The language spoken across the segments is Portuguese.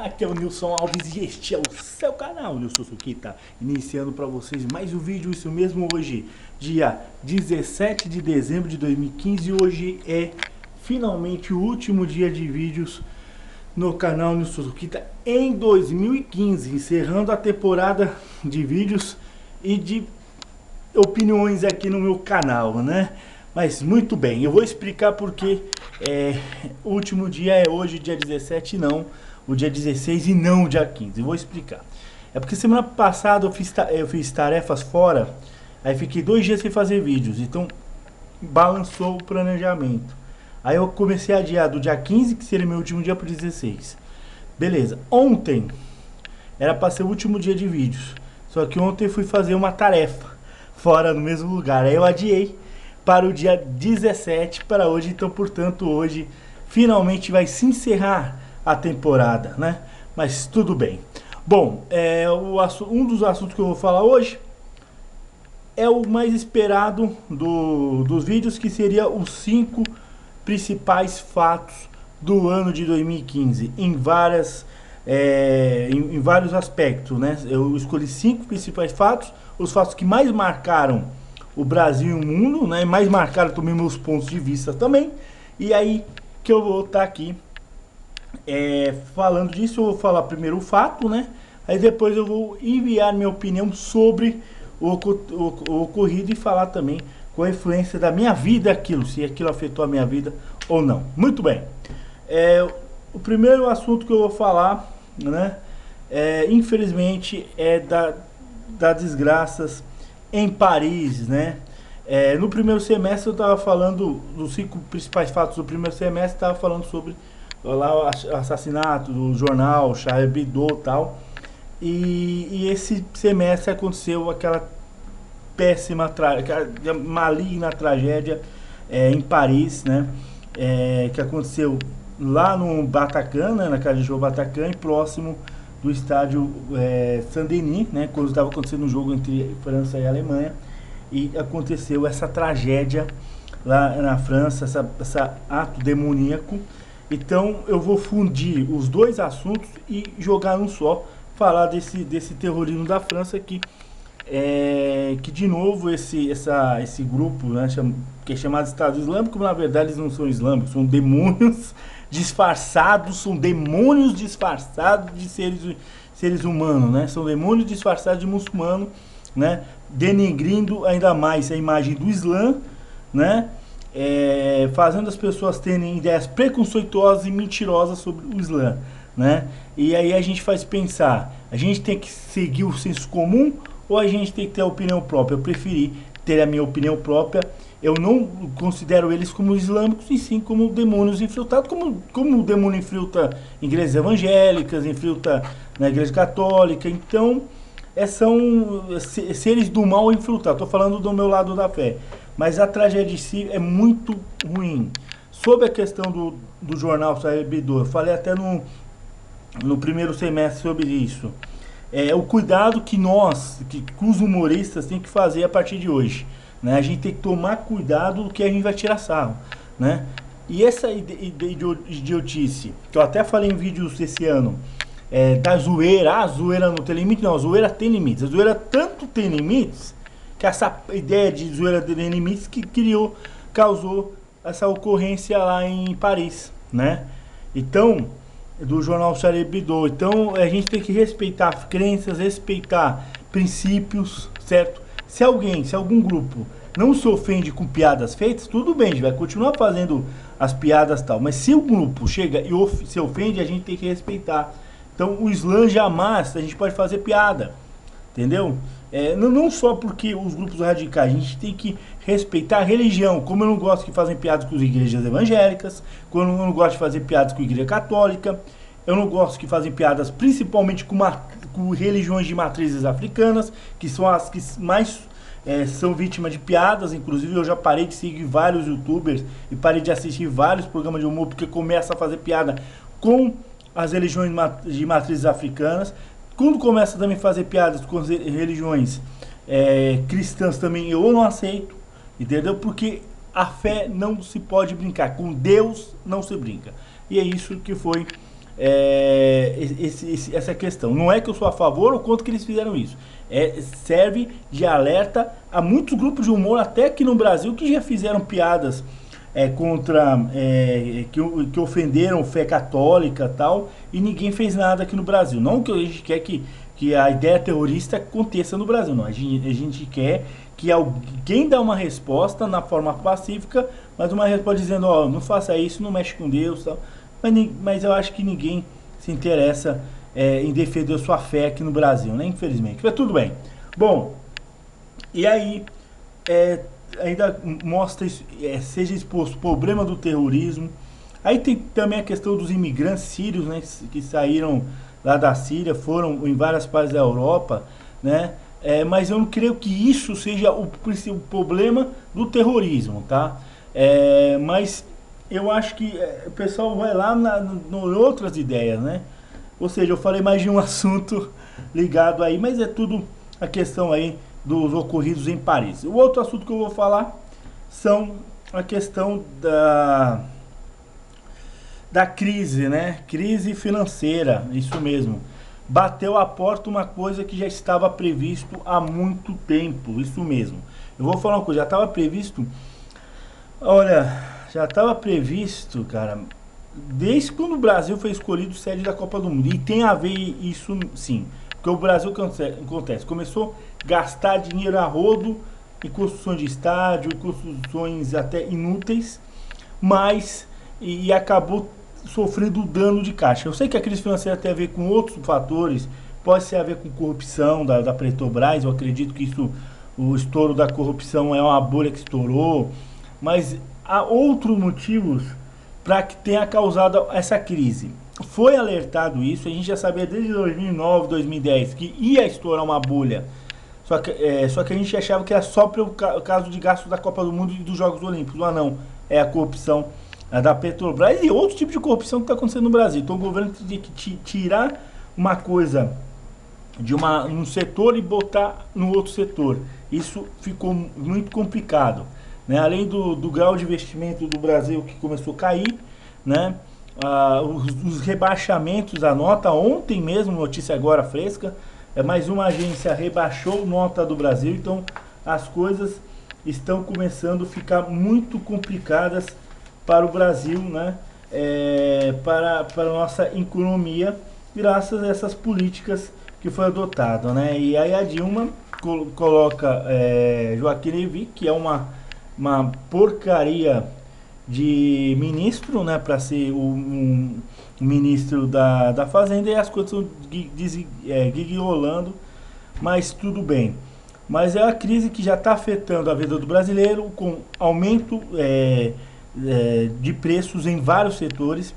Aqui é o Nilson Alves e este é o seu canal Nilson Suquita, iniciando para vocês mais um vídeo, isso mesmo, hoje, dia 17 de dezembro de 2015, hoje é finalmente o último dia de vídeos no canal Nilson Suquita em 2015, encerrando a temporada de vídeos e de opiniões aqui no meu canal, né? Mas muito bem, eu vou explicar porque o último dia é hoje, dia 17, não o dia 16 e não o dia 15. Eu vou explicar. É porque semana passada eu fiz tarefas fora, aí fiquei 2 dias sem fazer vídeos, então balançou o planejamento. Aí eu comecei a adiar do dia 15, que seria meu último dia, para o 16. Beleza, ontem era para ser o último dia de vídeos, só que ontem fui fazer uma tarefa fora no mesmo lugar, aí eu adiei para o dia 17 para hoje, então portanto hoje finalmente vai se encerrar a temporada, né? Mas tudo bem. Bom, um dos assuntos que eu vou falar hoje é o mais esperado dos vídeos, que seria os 5 principais fatos do ano de 2015 em vários aspectos, né? Eu escolhi 5 principais fatos, os fatos que mais marcaram o Brasil e o mundo, né? Mais marcaram também meus pontos de vista também. E aí que eu vou estar aqui falando disso. Eu vou falar primeiro o fato, né? Aí depois eu vou enviar minha opinião sobre o ocorrido e falar também com a influência da minha vida aquilo, se aquilo afetou a minha vida ou não. Muito bem. O primeiro assunto que eu vou falar, né? Infelizmente é das desgraças em Paris, né? No primeiro semestre eu estava falando dos 5 principais fatos do primeiro semestre, estava falando sobre lá o assassinato do jornal Charlie Hebdo e tal, e esse semestre aconteceu aquela péssima, aquela maligna tragédia em Paris, né? Que aconteceu lá no Bataclan, né? Na casa de jogo Bataclan, próximo do estádio Saint-Denis, né? Quando estava acontecendo um jogo entre França e Alemanha, e aconteceu essa tragédia lá na França, esse ato demoníaco. Então eu vou fundir os dois assuntos e jogar num só, falar desse terrorismo da França que de novo esse grupo, né, que é chamado Estado Islâmico, na verdade eles não são islâmicos, são demônios disfarçados, de seres humanos, né? São demônios disfarçados de muçulmano, né? Denegrindo ainda mais a imagem do Islã, né? Fazendo as pessoas terem ideias preconceituosas e mentirosas sobre o Islã, né? E aí a gente faz pensar, a gente tem que seguir o senso comum ou a gente tem que ter a opinião própria? Eu preferi ter a minha opinião própria. Eu não considero eles como islâmicos, e sim como demônios infiltrados, como o demônio infiltra em igrejas evangélicas, infiltra na igreja católica. Então, são seres do mal infiltrados. Estou falando do meu lado da fé. Mas a tragédia em si é muito ruim. Sobre a questão do jornal Charlie Hebdo, eu falei até no primeiro semestre sobre isso. O cuidado que os humoristas têm que fazer a partir de hoje, né? A gente tem que tomar cuidado do que a gente vai tirar sarro, né? E essa idiotice, que eu até falei em vídeos esse ano, da zoeira, a zoeira não tem limite. Não, a zoeira tem limites. A zoeira tanto tem limites, que essa ideia de zoeira tem limites que causou essa ocorrência lá em Paris, né? Então, do jornal Charlie Hebdo. Então a gente tem que respeitar crenças, respeitar princípios, certo? Se algum grupo não se ofende com piadas feitas, tudo bem, a gente vai continuar fazendo as piadas tal, mas se o grupo chega e se ofende, a gente tem que respeitar. Então o Islã jamais a gente pode fazer piada, entendeu? Não só porque os grupos radicais, a gente tem que respeitar a religião. Como eu não gosto que fazem piadas com as igrejas evangélicas, como eu não gosto de fazer piadas com a igreja católica, eu não gosto que fazem piadas principalmente com religiões de matrizes africanas, que são as que mais são vítimas de piadas. Inclusive eu já parei de seguir vários youtubers e parei de assistir vários programas de humor porque começa a fazer piada com as religiões de matrizes africanas. Quando começa também a fazer piadas com as religiões cristãs também, eu não aceito, entendeu? Porque a fé não se pode brincar, com Deus não se brinca. E é isso que foi essa questão. Não é que eu sou a favor ou contra que eles fizeram isso. Serve de alerta a muitos grupos de humor, até aqui no Brasil, que já fizeram piadas contra que ofenderam fé católica e tal, e ninguém fez nada aqui no Brasil. Não que a gente quer que a ideia terrorista aconteça no Brasil, não. A gente quer que alguém dê uma resposta na forma pacífica, mas uma resposta dizendo, ó, não faça isso, não mexe com Deus, tal. Mas eu acho que ninguém se interessa em defender a sua fé aqui no Brasil, né? Infelizmente. Mas tudo bem. Bom, e aí ainda mostra, seja exposto o problema do terrorismo. Aí tem também a questão dos imigrantes sírios, né? Que saíram lá da Síria, foram em várias partes da Europa, né? Mas eu não creio que isso seja o problema do terrorismo, tá? Mas eu acho que o pessoal vai lá em outras ideias, né? Ou seja, eu falei mais de um assunto ligado aí, mas é tudo a questão aí dos ocorridos em Paris. O outro assunto que eu vou falar são a questão da crise, né? Crise financeira, isso mesmo. Bateu a porta uma coisa que já estava previsto há muito tempo, isso mesmo. Eu vou falar uma coisa, já estava previsto, olha, já estava previsto, cara, desde quando o Brasil foi escolhido sede da Copa do Mundo. E tem a ver isso, sim. Porque o Brasil, acontece, começou a gastar dinheiro a rodo em construção de estádio, em construções até inúteis, mas e acabou sofrendo dano de caixa. Eu sei que a crise financeira tem a ver com outros fatores, pode ter a ver com corrupção da Petrobras. Eu acredito que isso, o estouro da corrupção é uma bolha que estourou, mas há outros motivos para que tenha causado essa crise. Foi alertado isso, a gente já sabia desde 2009, 2010 que ia estourar uma bolha. Só que a gente achava que era só pelo caso de gasto da Copa do Mundo e dos Jogos Olímpicos. Mas não, é a corrupção da Petrobras e outro tipo de corrupção que está acontecendo no Brasil. Então o governo tem que tirar uma coisa de um setor e botar no outro setor. Isso ficou muito complicado, né? Além do grau de investimento do Brasil que começou a cair, né? Os rebaixamentos, a nota ontem mesmo, notícia agora fresca, mais uma agência rebaixou a nota do Brasil. Então as coisas estão começando a ficar muito complicadas para o Brasil, né? Para a nossa economia, graças a essas políticas que foi adotado, né? E aí a Dilma coloca Joaquim Levy, que é uma porcaria de ministro, né, para ser um ministro da Fazenda, e as coisas estão guigolando, mas tudo bem. Mas é a crise que já está afetando a vida do brasileiro, com aumento de preços em vários setores,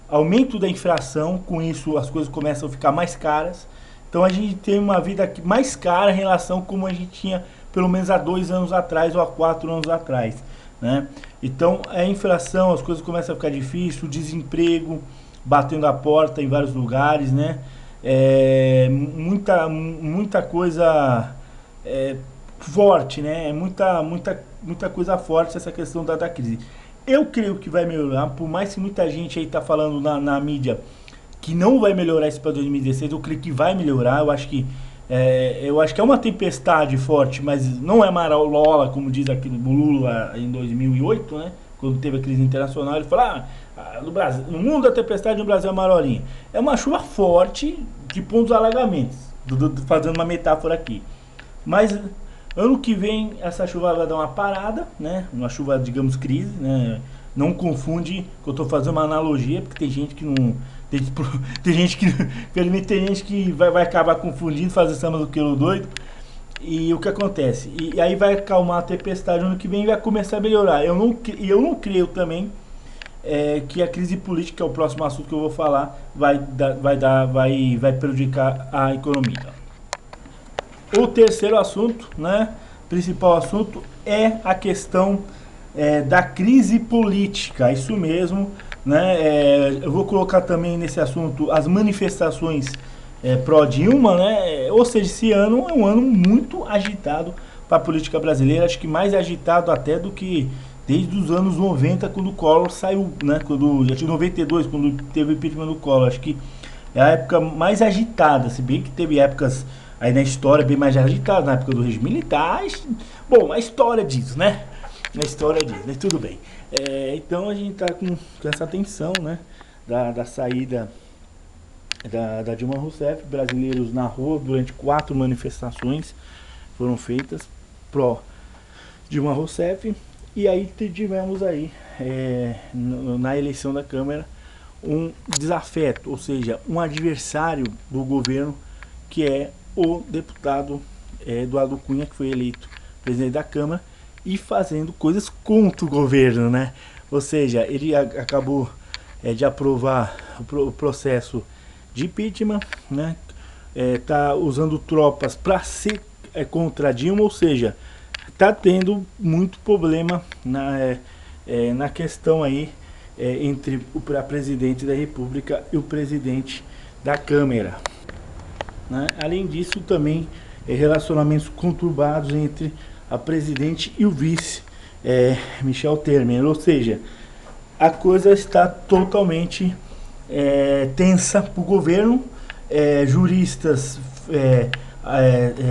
aumento da inflação, com isso as coisas começam a ficar mais caras. Então a gente tem uma vida mais cara em relação a como a gente tinha pelo menos há 2 anos atrás ou há 4 anos atrás, né? Então a inflação, as coisas começam a ficar difíceis, o desemprego batendo a porta em vários lugares, né? Muita coisa forte, né? Muita coisa forte essa questão da crise. Eu creio que vai melhorar, por mais que muita gente aí tá falando na mídia que não vai melhorar isso para 2016, eu creio que vai melhorar. Eu acho que é uma tempestade forte, mas não é marola, como diz aquele Lula em 2008, né? Quando teve a crise internacional, ele falou, no Brasil, no mundo da tempestade, no Brasil é marolinha. É uma chuva forte de pontos alagamentos, fazendo uma metáfora aqui. Mas ano que vem essa chuva vai dar uma parada, né? Uma chuva, digamos, crise, né? Não confunde, que eu estou fazendo uma analogia, porque tem gente que não... Tem gente que, infelizmente, tem gente que vai acabar confundindo, fazer samba do quilo doido. E o que acontece? E aí vai acalmar a tempestade ano que vem e vai começar a melhorar. Eu não creio também que a crise política, que é o próximo assunto que eu vou falar, vai prejudicar a economia. O terceiro assunto, né, principal assunto, é a questão da crise política, isso mesmo, né? Eu vou colocar também nesse assunto as manifestações pró-Dilma, né? Ou seja, esse ano é um ano muito agitado para a política brasileira, acho que mais agitado até do que desde os anos 90, quando o Collor saiu, né? Quando, já tinha 92, quando teve o impeachment do Collor. Acho que é a época mais agitada, se bem que teve épocas aí na história bem mais agitadas, na época do regime militar. Bom, a história diz, né? A história diz, né? Tudo bem. Então a gente tá com essa tensão, né? Da saída da Dilma Rousseff. Brasileiros na rua durante 4 manifestações foram feitas pró Dilma Rousseff. E aí tivemos aí, na eleição da Câmara, um desafeto, ou seja, um adversário do governo, que é o deputado Eduardo Cunha, que foi eleito presidente da Câmara, e fazendo coisas contra o governo, né? Ou seja, ele acabou de aprovar o processo de impeachment, né? Tá usando tropas para ser contra a Dilma, ou seja, tá tendo muito problema na questão aí entre o presidente da República e o presidente da Câmara, né? Além disso, também relacionamentos conturbados entre a presidente e o vice, Michel Temer, ou seja, a coisa está totalmente tensa para o governo. Juristas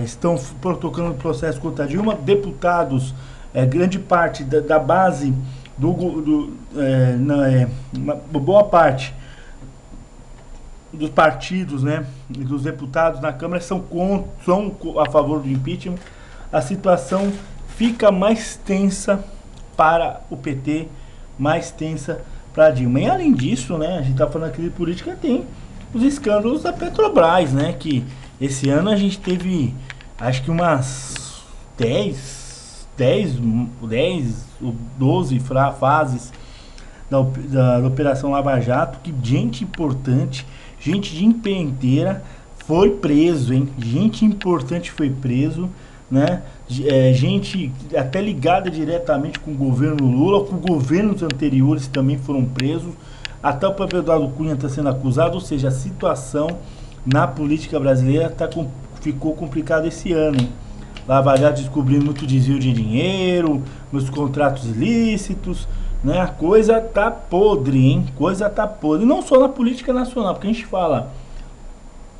estão tocando processo contra a Dilma, deputados, grande parte da base boa parte dos partidos, né, dos deputados na Câmara são a favor do impeachment. A situação fica mais tensa para o PT, mais tensa para a Dilma. E além disso, né, a gente está falando aqui de política, tem os escândalos da Petrobras, né, que esse ano a gente teve, acho que umas 10 ou 12 fases da Operação Lava Jato, que gente importante, gente de empreiteira foi preso, hein? Gente importante foi preso, né? Gente até ligada diretamente com o governo Lula, com governos anteriores também foram presos. Até o próprio Eduardo Cunha está sendo acusado, ou seja, a situação na política brasileira ficou complicada esse ano, hein? Lava Jato descobrindo muito desvio de dinheiro, nos contratos ilícitos, né? A coisa tá podre, hein? Coisa tá podre. Não só na política nacional, porque a gente fala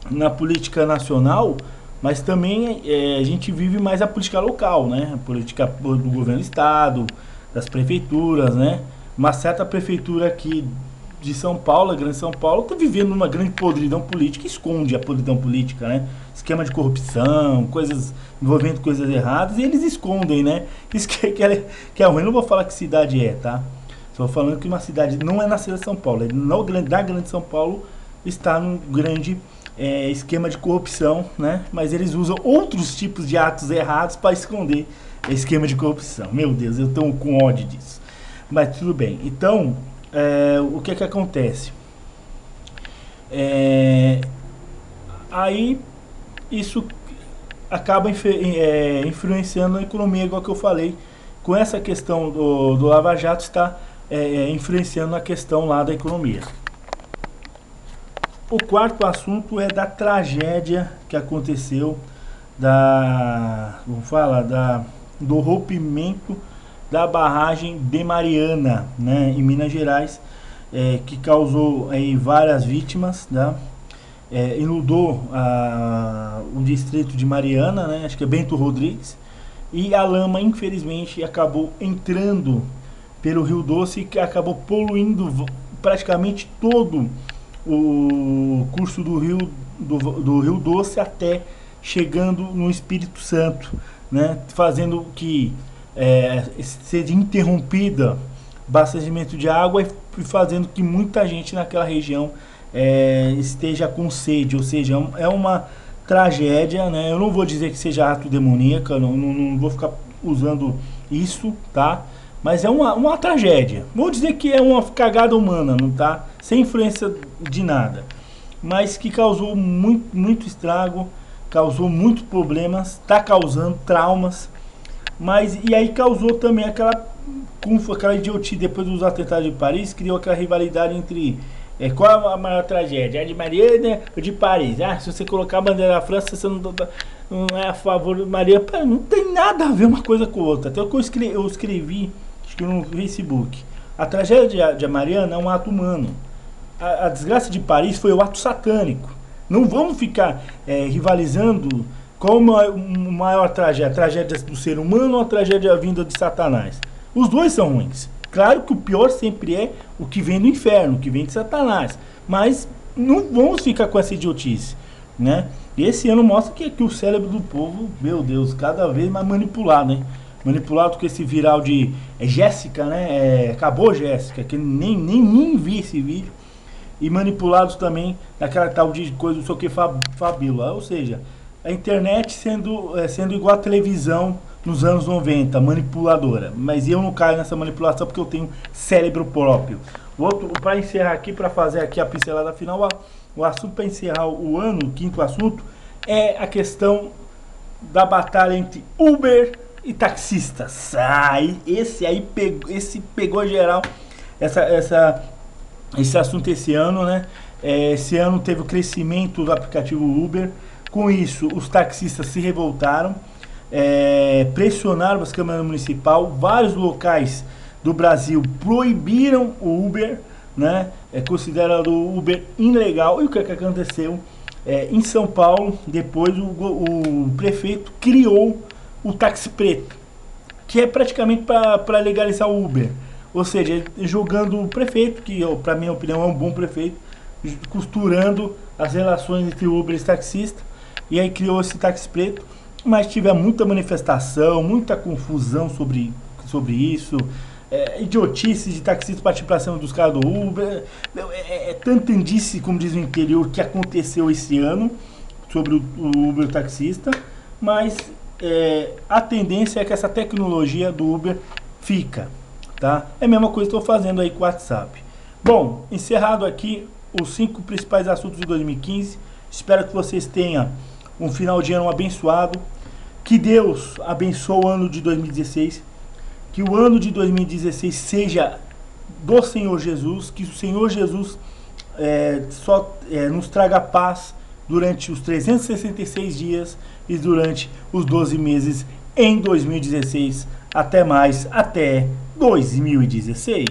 na política nacional, mas também a gente vive mais a política local, né? A política do governo do estado, das prefeituras, né? Uma certa prefeitura aqui de São Paulo, a grande São Paulo, está vivendo uma grande podridão política, esconde a podridão política, né? Esquema de corrupção, coisas envolvendo coisas erradas, e eles escondem, né? Isso que é ruim. Não vou falar que cidade é, tá? Estou falando que uma cidade não é na cidade de São Paulo, da grande São Paulo está num grande esquema de corrupção, né? Mas eles usam outros tipos de atos errados para esconder esquema de corrupção. Meu Deus, eu estou com ódio disso. Mas tudo bem. Então, o que acontece? Aí isso acaba influenciando a economia, igual que eu falei. Com essa questão do Lava Jato, está influenciando a questão lá da economia. O quarto assunto é da tragédia que aconteceu, do rompimento da barragem de Mariana, né, em Minas Gerais, que causou várias vítimas, né? Inundou o distrito de Mariana, né, acho que é Bento Rodrigues, e a lama, infelizmente, acabou entrando pelo Rio Doce, que acabou poluindo praticamente todo o curso do Rio Doce, até chegando no Espírito Santo, né, fazendo que seja interrompida o abastecimento de água e fazendo que muita gente naquela região esteja com sede, ou seja, é uma tragédia, né? Eu não vou dizer que seja ato demoníaco, não vou ficar usando isso, tá? Mas é uma tragédia. Vou dizer que é uma cagada humana, não tá? Sem influência de nada. Mas que causou muito estrago, causou muitos problemas, está causando traumas. E aí causou também aquela idiotice depois dos atentados de Paris, criou aquela rivalidade entre qual a maior tragédia? A de Mariana ou de Paris? Se você colocar a bandeira da França, você não é a favor de Mariana. Não tem nada a ver uma coisa com outra. Até o que eu escrevi acho que no Facebook. A tragédia de Mariana é um ato humano. A desgraça de Paris foi o ato satânico. Não vamos ficar rivalizando qual uma maior tragédia, a tragédia do ser humano ou a tragédia vinda de Satanás. Os dois são ruins. Claro que o pior sempre é o que vem do inferno, o que vem de Satanás. Mas não vamos ficar com essa idiotice, né? E esse ano mostra que o cérebro do povo, meu Deus, cada vez mais manipulado, né? Manipulado com esse viral de Jéssica, né? Acabou Jéssica, que nem vi esse vídeo. E manipulados também naquela tal de coisa, não sei o que, Fabíola. Ou seja, a internet sendo igual a televisão nos anos 90, manipuladora. Mas eu não caio nessa manipulação porque eu tenho cérebro próprio. Para encerrar aqui, para fazer aqui a pincelada final, o assunto para encerrar o ano, o quinto assunto, é a questão da batalha entre Uber e taxistas. Esse pegou geral, esse assunto esse ano, né? Esse ano teve o crescimento do aplicativo Uber. Com isso, os taxistas se revoltaram, pressionaram as câmaras municipais. Vários locais do Brasil proibiram o Uber, né? Considerando o Uber ilegal. E o que aconteceu? Em São Paulo, depois o prefeito criou o táxi preto, que é praticamente para legalizar o Uber. Ou seja, jogando o prefeito, que para minha opinião é um bom prefeito, costurando as relações entre Uber e taxista, e aí criou esse táxi preto. Mas tive muita manifestação, muita confusão sobre isso, idiotice de taxista partir para cima dos caras do Uber. Tanto indice, como diz o interior, que aconteceu esse ano sobre o Uber taxista, mas a tendência é que essa tecnologia do Uber fica. Tá? É a mesma coisa que estou fazendo aí com o WhatsApp. Bom, encerrado aqui os 5 principais assuntos de 2015. Espero que vocês tenham um final de ano abençoado. Que Deus abençoe o ano de 2016. Que o ano de 2016 seja do Senhor Jesus. Que o Senhor Jesus nos traga paz durante os 366 dias e durante os 12 meses em 2016. Até mais, até 2016.